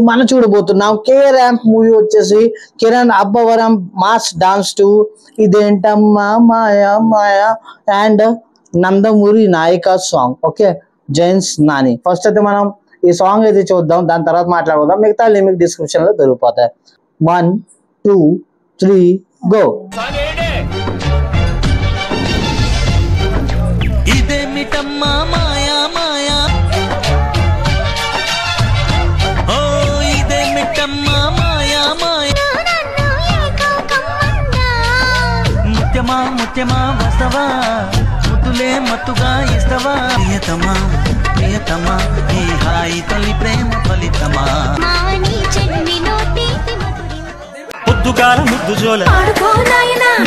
మనం చూడబోతున్నాం కే ర్యాంప్ మూవీ వచ్చేసి Kiran Abbavaram mass dance to ఇదేంటమ్మా మాయా మాయా అండ్ నందమూరి నాయిక సాంగ్. ఓకే, జైన్స్ నాని. ఫస్ట్ అయితే మనం ఈ సాంగ్ అయితే చూద్దాం, దాని తర్వాత మాట్లాడుకుందాం. మిగతా లిమిక్ డిస్క్రిప్షన్ లో దొరికిపోతాయి. 1 2 3 గో. ఇదేమిటమ్మా మాయా మాయా, ఓ ఇదేమిటమ్మా మాయా మాయా, ముత్యమా ముత్యమా వస్తవా, ముద్దులే మత్తుగా ఇస్తవా, ప్రియతమా ప్రియతమా ఈ హాయి తొలి ప్రేమ ఫలితమా, పొద్దుగాల ముద్దు జోల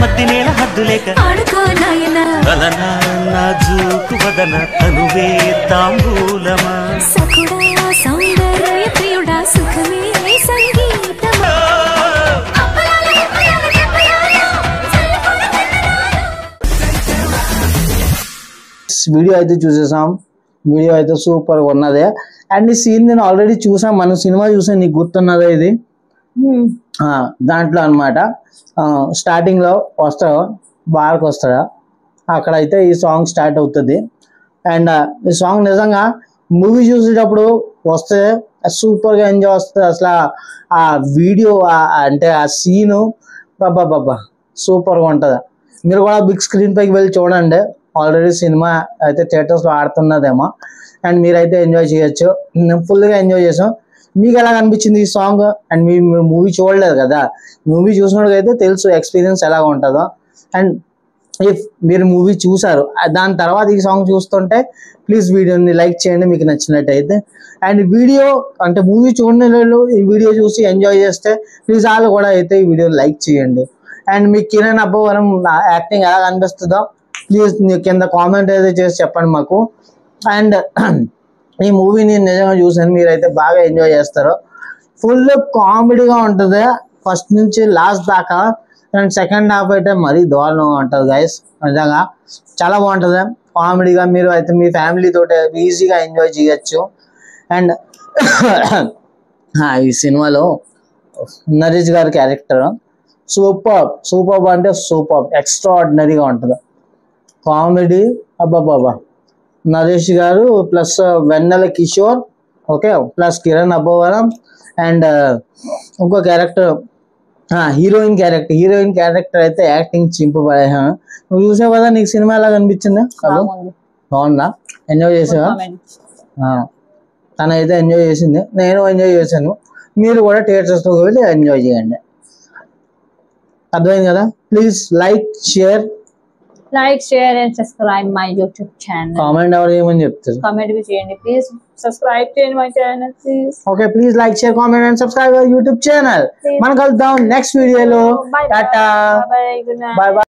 మధ్య నేల హద్దు లేక వదనా నాజూకు వదన తనువే తాంబూలమా, వీడియో అయితే చూసేసాం. వీడియో అయితే సూపర్ గా ఉన్నదే. అండ్ ఈ సీన్ నేను ఆల్రెడీ చూసాం, మనం సినిమా చూసాం. నీకు గుర్తున్నదే ఇది? దాంట్లో అనమాట స్టార్టింగ్ లో వస్తాడు, బార్కి వస్తాడు, అక్కడైతే ఈ సాంగ్ స్టార్ట్ అవుతుంది. అండ్ ఈ సాంగ్ నిజంగా మూవీ చూసేటప్పుడు వస్తే సూపర్ గా ఎంజాయ్ వస్తుంది. అసలు ఆ వీడియో అంటే ఆ సీను బాబా సూపర్ గా ఉంటది. మీరు కూడా బిగ్ స్క్రీన్ పైకి వెళ్ళి చూడండి. ఆల్రెడీ సినిమా అయితే థియేటర్స్ లో ఆడుతున్నదేమో, అండ్ మీరైతే ఎంజాయ్ చేయొచ్చు. మేము ఫుల్ గా ఎంజాయ్ చేసాం. మీకు ఎలా అనిపించింది ఈ సాంగ్? అండ్ మీరు మూవీ చూడలేదు కదా, మూవీ చూసినోడికైతే తెలుసు ఎక్స్పీరియన్స్ ఎలా ఉంటుందో. అండ్ ఇఫ్ మీరు మూవీ చూసారు, దాని తర్వాత ఈ సాంగ్ చూస్తుంటే ప్లీజ్ వీడియోని లైక్ చేయండి మీకు నచ్చినట్టయితే. అండ్ వీడియో అంటే మూవీ చూడని వాళ్ళు ఈ వీడియో చూసి ఎంజాయ్ చేస్తే ప్లీజ్ వాళ్ళు కూడా అయితే ఈ వీడియో లైక్ చేయండి. అండ్ మీకు కిరణ్ అబ్బవరం యాక్టింగ్ ఎలా అనిపిస్తుందో ప్లీజ్ కింద కామెంట్ అయితే చేసి చెప్పండి మాకు. అండ్ ఈ మూవీ నేను నిజంగా చూసాను, మీరైతే బాగా ఎంజాయ్ చేస్తారు. ఫుల్ కామెడీగా ఉంటుంది ఫస్ట్ నుంచి లాస్ట్ దాకా. అండ్ సెకండ్ హాఫ్ అయితే మరీ దారుణంగా ఉంటుంది గైస్. నిజంగా చాలా బాగుంటుంది కామెడీగా. మీరు అయితే మీ ఫ్యామిలీ తోటి ఈజీగా ఎంజాయ్ చేయొచ్చు. అండ్ ఈ సినిమాలో నరేష్ గారి క్యారెక్టర్ సూపర్ అంటే సూపర్ ఎక్స్ట్రా ఆర్డినరీగా ఉంటుంది కామెడీ. అబ్బాబాబా, నరేష్ గారు plus Vennela Kishore, okay, plus Kiran Abbavaram and ఇంకో క్యారెక్టర్ హీరోయిన్ క్యారెక్టర్ అయితే యాక్టింగ్ చింపబడే. నువ్వు చూసావు కదా, నీకు సినిమా ఎలా కనిపించింది? బాగుందా? ఎంజాయ్ చేసావా? తనైతే ఎంజాయ్ చేసింది, నేను ఎంజాయ్ చేశాను. మీరు కూడా థియేటర్స్లో వెళ్ళి ఎంజాయ్ చేయండి. అర్థమైంది కదా? Please like share and subscribe my YouTube channel. Comment ఎవరు చేయమని చెప్తారు? కామెంట్ भी చేయండి ప్లీజ్. సబ్స్క్రైబ్ చేయండి my channel please. Okay, please like share comment and subscribe our YouTube channel. మనం కలుద్దాం నెక్స్ట్ వీడియోలో. Tata, bye, good night. By by.